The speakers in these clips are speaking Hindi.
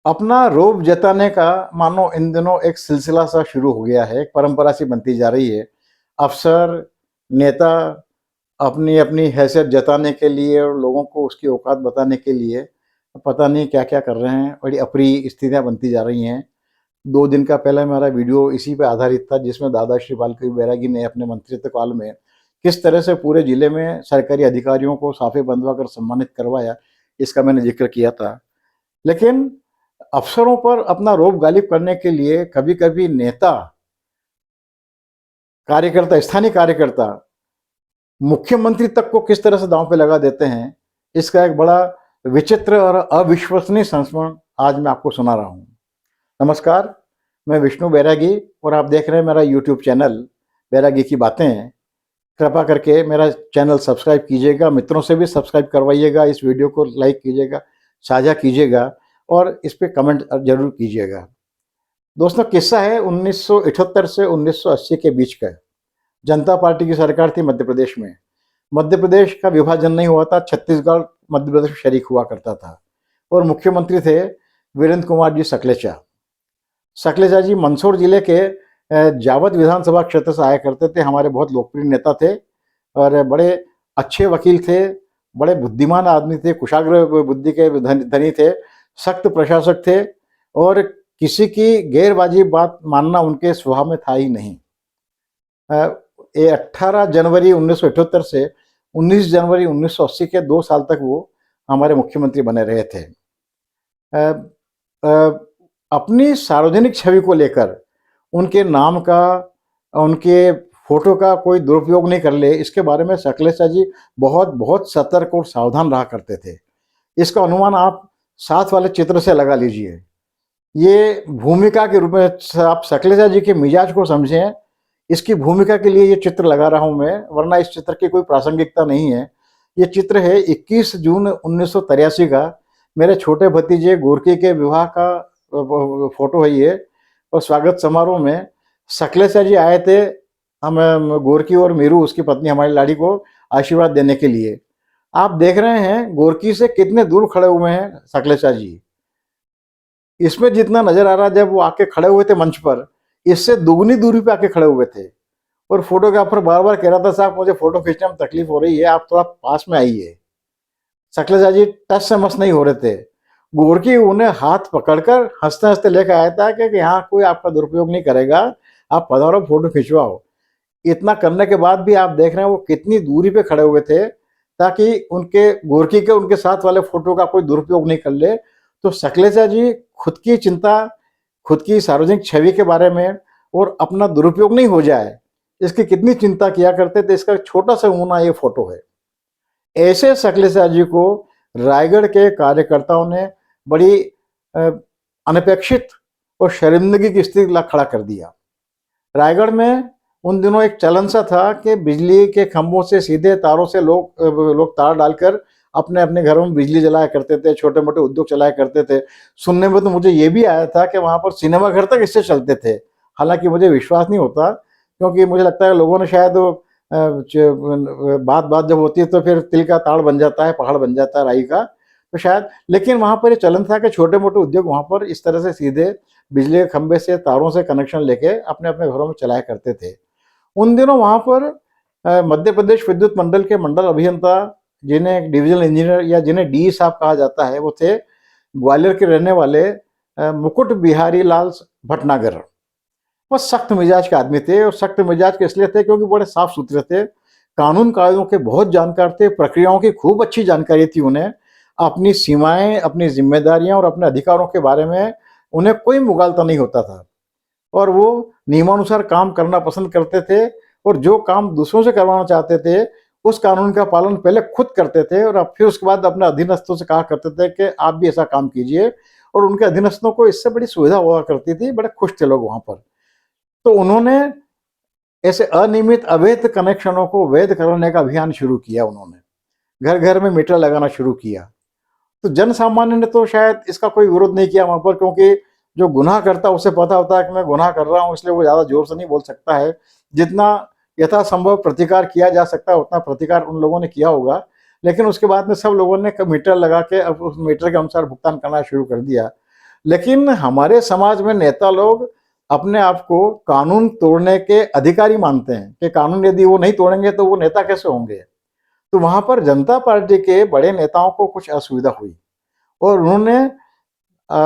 अपना रोब जताने का मानो इन दिनों एक सिलसिला सा शुरू हो गया है, एक परंपरा सी बनती जा रही है। अफ़सर, नेता अपनी अपनी हैसियत जताने के लिए और लोगों को उसकी औकात बताने के लिए पता नहीं क्या-क्या कर रहे हैं। बड़ी अप्रिय स्थितियाँ बनती जा रही हैं। 2 दिन का पहले मेरा वीडियो इसी पे आधारित था, जिसमें दादा श्री बालकृष्ण बैरागी ने अपने मंत्रित्व काल में किस तरह से पूरे जिले में सरकारी अधिकारियों को साफे बंधवाकर सम्मानित करवाया, इसका मैंने ज़िक्र किया था। लेकिन अफ़सरों पर अपना रोब गालिब करने के लिए कभी-कभी नेता, कार्यकर्ता, स्थानीय कार्यकर्ता मुख्यमंत्री तक को किस तरह से दांव पे लगा देते हैं, इसका एक बड़ा विचित्र और अविश्वसनीय संस्मरण आज मैं आपको सुना रहा हूँ। नमस्कार, मैं विष्णु बैरागी और आप देख रहे हैं मेरा यूट्यूब चैनल बैरागी की बातें। कृपा करके मेरा चैनल सब्सक्राइब कीजिएगा, मित्रों से भी सब्सक्राइब करवाइएगा, इस वीडियो को लाइक कीजिएगा, साझा कीजिएगा और इस पे कमेंट ज़रूर कीजिएगा। दोस्तों, किस्सा है 1978 से 1980 के बीच का। जनता पार्टी की सरकार थी मध्य प्रदेश में। मध्य प्रदेश का विभाजन नहीं हुआ था, छत्तीसगढ़ मध्य प्रदेश में शरीक हुआ करता था और मुख्यमंत्री थे वीरेंद्र कुमार जी सकलेचा। सकलेचा जी मंदसौर जिले के जावद विधानसभा क्षेत्र से आया करते थे। हमारे बहुत लोकप्रिय नेता थे और बड़े अच्छे वकील थे, बड़े बुद्धिमान आदमी थे, कुशाग्र बुद्धि के धनी थे, सख्त प्रशासक थे और किसी की गैरवाजिब बात मानना उनके स्वभाव में था ही नहीं। ये 18 जनवरी 1978 से 19 जनवरी 1980 के 2 साल तक वो हमारे मुख्यमंत्री बने रहे थे। अपनी सार्वजनिक छवि को लेकर उनके नाम का, उनके फोटो का कोई दुरुपयोग नहीं कर ले, इसके बारे में सकलेचा जी बहुत बहुत सतर्क और सावधान रहा करते थे। इसका अनुमान आप साथ वाले चित्र से लगा लीजिए। ये भूमिका के रूप में आप सकलेचा जी के मिजाज को समझें, इसकी भूमिका के लिए ये चित्र लगा रहा हूं मैं, वरना इस चित्र की कोई प्रासंगिकता नहीं है। ये चित्र है 21 जून 1983 का, मेरे छोटे भतीजे गोरकी के विवाह का फोटो है ये। और स्वागत समारोह में सकलेचा जी आए थे, हम गोरकी और मीरू उसकी पत्नी हमारी लाड़ी को आशीर्वाद देने के लिए। आप देख रहे हैं गोरकी से कितने दूर खड़े हुए हैं सकलेचा जी। इसमें जितना नजर आ रहा जब वो आके खड़े हुए थे मंच पर, इससे दुगनी दूरी पे आके खड़े हुए थे और फोटोग्राफर बार बार कह रहा था, साहब मुझे फोटो खींचने में तकलीफ हो रही है, आप थोड़ा पास में आइए। सकलेचा जी टस से मस नहीं हो रहे थे। गोरकी उन्हें हाथ पकड़कर हंसते हंसते लेकर आया था कि यहाँ कोई आपका दुरुपयोग नहीं करेगा, आप पधारो, फोटो खिंचवाओ। इतना करने के बाद भी आप देख रहे हैं वो कितनी दूरी पे खड़े हुए थे ताकि उनके गोरकी के उनके साथ वाले फोटो का कोई दुरुपयोग नहीं कर ले। तो सकलेचा जी खुद की चिंता, खुद की सार्वजनिक छवि के बारे में और अपना दुरुपयोग नहीं हो जाए, इसकी कितनी चिंता किया करते थे। इसका छोटा सा नमूना ये फोटो है। ऐसे सकलेचा जी को रायगढ़ के कार्यकर्ताओं ने बड़ी अनपेक्षित और शर्मिंदगी की स्थिति ला खड़ा कर दिया। रायगढ़ में उन दिनों एक चलन सा था कि बिजली के खंभों से सीधे तारों से लोग तार डालकर अपने अपने घरों में बिजली जलाया करते थे, छोटे मोटे उद्योग चलाया करते थे। सुनने में तो मुझे ये भी आया था कि वहां पर सिनेमा घर तक इससे चलते थे। हालांकि मुझे विश्वास नहीं होता, क्योंकि मुझे लगता है लोगों ने शायद बात बात जब होती है तो फिर तिल का ताड़ बन जाता है, पहाड़ बन जाता है राई का, तो शायद। लेकिन वहां पर ये चलन था कि छोटे मोटे उद्योग वहां पर इस तरह से सीधे बिजली के खंभे से तारों से कनेक्शन लेके अपने अपने घरों में चलाया करते थे। उन दिनों वहां पर मध्य प्रदेश विद्युत मंडल के मंडल अभियंता, जिन्हें डिविजनल इंजीनियर या जिन्हें डी साहब कहा जाता है, वो थे ग्वालियर के रहने वाले मुकुट बिहारी लाल भटनागर। वो सख्त मिजाज के आदमी थे और सख्त मिजाज के इसलिए थे क्योंकि बड़े साफ सुथरे थे, कानून कायदों के बहुत जानकार थे, प्रक्रियाओं की खूब अच्छी जानकारी थी उन्हें। अपनी सीमाएं, अपनी जिम्मेदारियां और अपने अधिकारों के बारे में उन्हें कोई मुगालता नहीं होता था और वो नियमानुसार काम करना पसंद करते थे और जो काम दूसरों से करवाना चाहते थे उस कानून का पालन पहले खुद करते थे और अब फिर उसके बाद अपने अधीनस्थों से कहा करते थे कि आप भी ऐसा काम कीजिए। और उनके अधीनस्थों को इससे बड़ी सुविधा हुआ करती थी, बड़े खुश थे लोग वहां पर। तो उन्होंने ऐसे अनियमित अवैध कनेक्शनों को वैध कराने का अभियान शुरू किया। उन्होंने घर घर में मीटर लगाना शुरू किया। तो जन सामान्य ने तो शायद इसका कोई विरोध नहीं किया वहां पर, क्योंकि जो गुनाह करता है उसे पता होता है कि मैं गुनाह कर रहा हूं, इसलिए वो ज्यादा जोर से नहीं बोल सकता है। जितना यथासंभव प्रतिकार किया जा सकता है उतना प्रतिकार उन लोगों ने किया होगा। लेकिन उसके बाद में सब लोगों ने मीटर लगा के अब उस मीटर के अनुसार भुगतान करना शुरू कर दिया। लेकिन हमारे समाज में नेता लोग अपने आप को कानून तोड़ने के अधिकारी मानते हैं कि कानून यदि वो नहीं तोड़ेंगे तो वो नेता कैसे होंगे। तो वहां पर जनता पार्टी के बड़े नेताओं को कुछ असुविधा हुई और उन्होंने अ,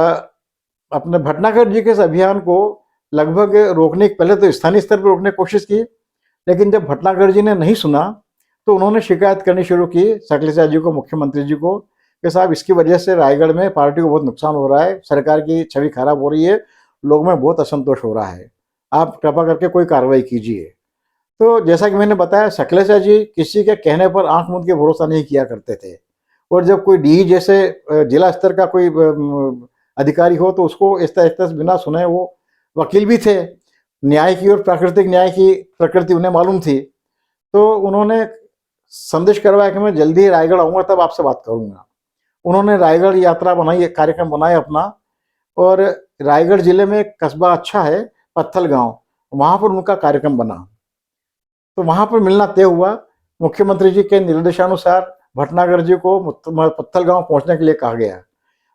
अपने भटनागर जी के इस अभियान को लगभग रोकने पहले तो स्थानीय स्तर पर रोकने की कोशिश की, लेकिन जब भटनागर जी ने नहीं सुना तो उन्होंने शिकायत करनी शुरू की शैलजा जी को, मुख्यमंत्री जी को, कि साहब इसकी वजह से रायगढ़ में पार्टी को बहुत नुकसान हो रहा है, सरकार की छवि खराब हो रही है, लोगों में बहुत असंतोष हो रहा है, आप कृपा करके कोई कार्रवाई कीजिए। तो जैसा कि मैंने बताया, शैलजा जी किसी के कहने पर आंख मूंद के भरोसा नहीं किया करते थे और जब कोई डी जैसे जिला स्तर का कोई अधिकारी हो तो उसको इस तरह से बिना सुने, वो वकील भी थे, न्याय की और प्राकृतिक न्याय की प्रकृति उन्हें मालूम थी, तो उन्होंने संदेश करवाया कि मैं जल्दी ही रायगढ़ आऊँगा तब आपसे बात करूँगा। उन्होंने रायगढ़ यात्रा बनाई, एक कार्यक्रम बनाया अपना, और रायगढ़ जिले में एक कस्बा अच्छा है पत्थल गांव, वहां पर उनका कार्यक्रम बना। तो वहां पर मिलना तय हुआ। मुख्यमंत्री जी के निर्देशानुसार भटनागर जी को पत्थल गांव पहुंचने के लिए कहा गया।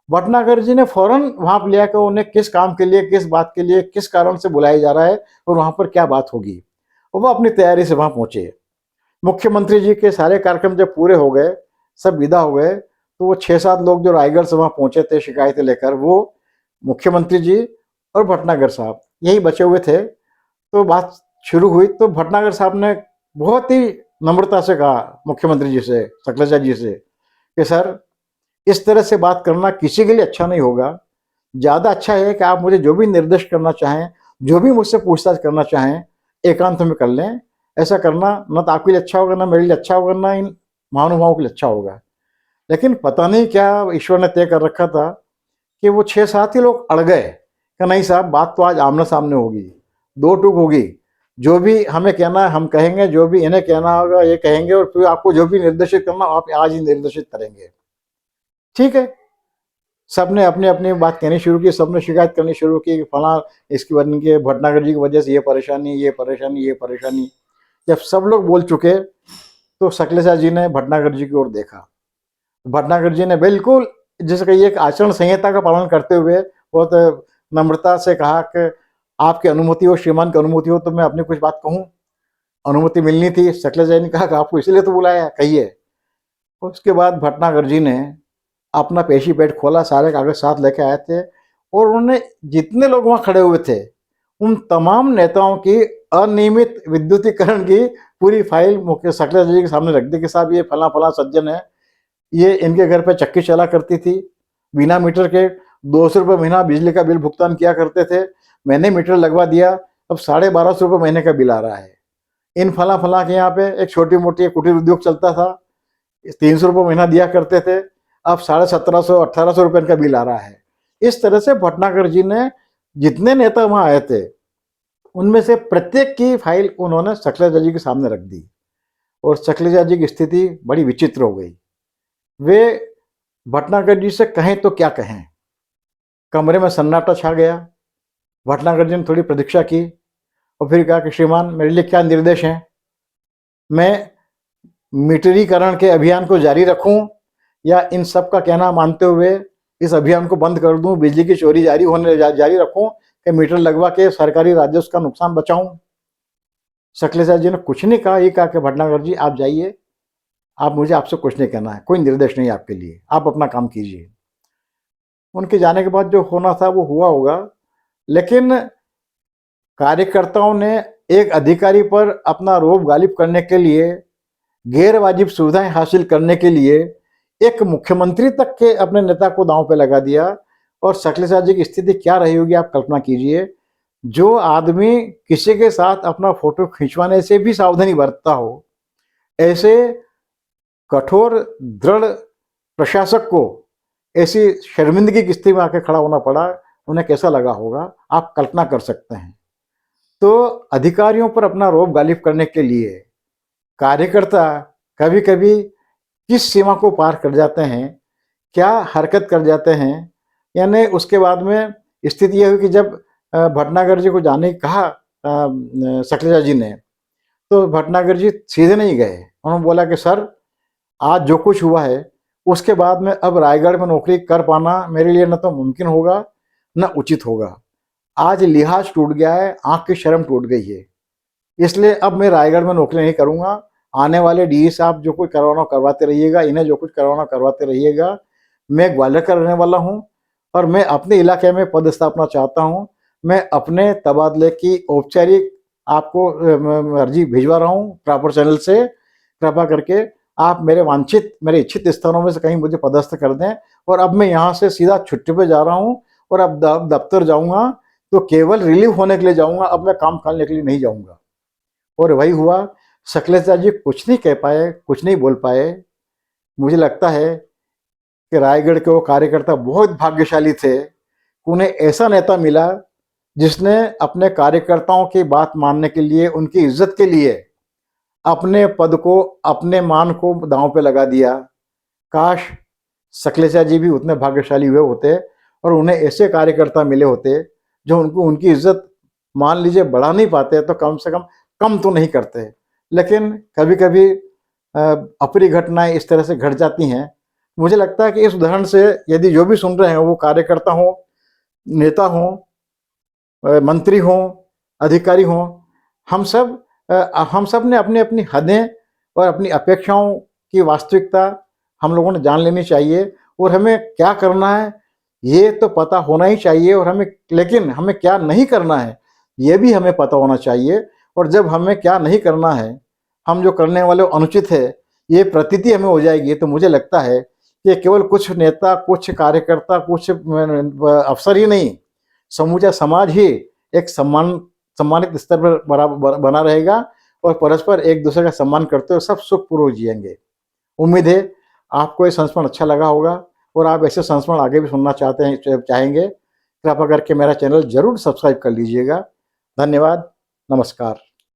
भटनागर जी ने फौरन वहां पर लिया कि उन्हें किस काम के लिए, किस बात के लिए, किस कारण से बुलाया जा रहा है और वहां पर क्या बात होगी, और वह अपनी तैयारी से वहां पहुंचे। मुख्यमंत्री जी के सारे कार्यक्रम जब पूरे हो गए, सब विदा हो गए, तो वो 6-7 लोग जो रायगढ़ से वहां पहुंचे थे शिकायतें लेकर, वो मुख्यमंत्री जी और भटनागर साहब यही बचे हुए थे। तो बात शुरू हुई तो भटनागर साहब ने बहुत ही नम्रता से कहा मुख्यमंत्री जी से, शैलजा जी से, कि सर इस तरह से बात करना किसी के लिए अच्छा नहीं होगा। ज़्यादा अच्छा है कि आप मुझे जो भी निर्देश करना चाहें, जो भी मुझसे पूछताछ करना चाहें, एकांत में कर लें। ऐसा करना न तो आपके लिए अच्छा होगा, ना मेरे लिए अच्छा होगा, ना इन महानुभावों के लिए अच्छा होगा। लेकिन पता नहीं क्या ईश्वर ने तय कर रखा था कि वो 6-7 ही लोग अड़ गए कि नहीं साहब, बात तो आज आमने सामने होगी, दो टूक होगी, जो भी हमें कहना है हम कहेंगे, जो भी इन्हें कहना होगा ये कहेंगे, और फिर आपको जो भी निर्देशित करना आप आज ही निर्देशित करेंगे। ठीक है, सबने अपनी अपनी बात कहनी शुरू की, सबने शिकायत करनी शुरू की कि फला इसकी वजह के भटनागर जी की वजह से ये परेशानी, ये परेशानी, ये परेशानी। जब सब लोग बोल चुके तो शैलजा जी ने भटनागर जी की ओर देखा। भटनागर जी ने बिल्कुल जैसे कि एक आचरण संहिता का पालन करते हुए बहुत नम्रता से कहा कि आपकी अनुमति हो, श्रीमान की अनुमति हो तो मैं अपनी कुछ बात कहूँ। अनुमति मिलनी थी। शैलजा जी ने कहा कि आपको इसीलिए तो बुलाया, कहिए। उसके बाद भटनागर जी ने अपना पेशी पेट खोला, सारे कागज साथ लेके आए थे और उन्होंने जितने लोग वहाँ खड़े हुए थे उन तमाम नेताओं की अनियमित विद्युतीकरण की पूरी फाइल मुख्य शैलजा जी के सामने रख दी कि साहब ये फला फला सज्जन है, ये इनके घर पे चक्की चला करती थी, बिना मीटर के 200 रुपये महीना बिजली का बिल भुगतान किया करते थे, मैंने मीटर लगवा दिया, अब 1250 रुपये महीने का बिल आ रहा है। इन फला फला के यहाँ पे एक छोटी मोटी कुटीर उद्योग चलता था, 300 रुपये महीना दिया करते थे, अब 1750-1800 रुपये का बिल आ रहा है। इस तरह से भटनागर जी ने जितने नेता वहाँ आए थे उनमें से प्रत्येक की फाइल उन्होंने शैलजा जी के सामने रख दी और शैलजा जी की स्थिति बड़ी विचित्र हो गई। वे भटनागर जी से कहें तो क्या कहें, कमरे में सन्नाटा छा गया। भटनागर जी ने थोड़ी प्रतीक्षा की और फिर कहा कि श्रीमान मेरे लिए क्या निर्देश हैं, मैं मीटरीकरण के अभियान को जारी रखूं या इन सब का कहना मानते हुए इस अभियान को बंद कर दूं, बिजली की चोरी जारी रखूं कि मीटर लगवा के सरकारी राजस्व का नुकसान बचाऊं। शैलजा जी ने कुछ नहीं कहा, ये कहा कि भटनागर जी आप जाइए, आप मुझे आपसे कुछ नहीं कहना है, कोई निर्देश नहीं आपके लिए, आप अपना काम कीजिए। उनके जाने के बाद जो होना था वो हुआ होगा, लेकिन कार्यकर्ताओं ने एक अधिकारी पर अपना रोब गालिब करने के लिए, गैर वाजिब सुविधाएं हासिल करने के लिए एक मुख्यमंत्री तक के अपने नेता को दांव पे लगा दिया। और शैलजा जी की स्थिति क्या रही होगी आप कल्पना कीजिए। जो आदमी किसी के साथ अपना फोटो खिंचवाने से भी सावधानी बरतता हो, ऐसे कठोर दृढ़ प्रशासक को ऐसी शर्मिंदगी की स्थिति में आके खड़ा होना पड़ा, उन्हें कैसा लगा होगा आप कल्पना कर सकते हैं। तो अधिकारियों पर अपना रोब गालिब करने के लिए कार्यकर्ता कभी कभी किस सीमा को पार कर जाते हैं, क्या हरकत कर जाते हैं। यानी उसके बाद में स्थिति यह हुई कि जब भटनागर जी को जाने कहा शैलजा जी ने, तो भटनागर जी सीधे नहीं गए। उन्होंने बोला कि सर आज जो कुछ हुआ है उसके बाद में अब रायगढ़ में नौकरी कर पाना मेरे लिए न तो मुमकिन होगा न उचित होगा। आज लिहाज टूट गया है, आँख की शर्म टूट गई है। इसलिए अब मैं रायगढ़ में नौकरी नहीं करूँगा। आने वाले डीई साहब जो कुछ करवाना हो करवाते रहिएगा, इन्हें जो कुछ करवाना हो करवाते रहिएगा। मैं ग्वालियर का रहने वाला हूँ और मैं अपने इलाके में पदस्थापना चाहता हूँ। मैं अपने तबादले की औपचारिक आपको अर्जी भिजवा रहा हूँ प्रॉपर चैनल से। कृपा करके आप मेरे इच्छित स्थानों में से कहीं मुझे पदस्थ कर दें। और अब मैं यहाँ से सीधा छुट्टी पे जा रहा हूँ और अब दफ्तर जाऊँगा तो केवल रिलीव होने के लिए जाऊँगा, अब मैं काम करने के लिए नहीं जाऊँगा। और वही हुआ, शैलेश जी कुछ नहीं कह पाए, कुछ नहीं बोल पाए। मुझे लगता है कि रायगढ़ के वो कार्यकर्ता बहुत भाग्यशाली थे, उन्हें ऐसा नेता मिला जिसने अपने कार्यकर्ताओं की बात मानने के लिए, उनकी इज्जत के लिए अपने पद को, अपने मान को दांव पे लगा दिया। काश शैलेश जी भी उतने भाग्यशाली हुए होते और उन्हें ऐसे कार्यकर्ता मिले होते जो उनकी इज्जत मान लीजिए बढ़ा नहीं पाते तो कम से कम तो नहीं करते। लेकिन कभी कभी अप्रिय घटनाएं इस तरह से घट जाती हैं। मुझे लगता है कि इस उदाहरण से यदि जो भी सुन रहे हैं वो कार्यकर्ता हों, नेता हों, मंत्री हों, अधिकारी हों, हम सब ने अपनी अपनी हदें और अपनी अपेक्षाओं की वास्तविकता हम लोगों ने जान लेनी चाहिए। और हमें क्या करना है ये तो पता होना ही चाहिए, और लेकिन हमें क्या नहीं करना है ये भी हमें पता होना चाहिए। और जब हमें क्या नहीं करना है, हम जो करने वाले अनुचित है, ये प्रतीति हमें हो जाएगी, तो मुझे लगता है कि केवल कुछ नेता, कुछ कार्यकर्ता, कुछ अफसर ही नहीं, समूचा समाज ही एक सम्मानित स्तर पर बना रहेगा और परस्पर एक दूसरे का सम्मान करते हुए सब सुखपूर्वक जिएंगे। उम्मीद है आपको ये संस्मरण अच्छा लगा होगा और आप ऐसे संस्मरण आगे भी सुनना चाहेंगे। कृपा करके मेरा चैनल जरूर सब्सक्राइब कर लीजिएगा। धन्यवाद। नमस्कार।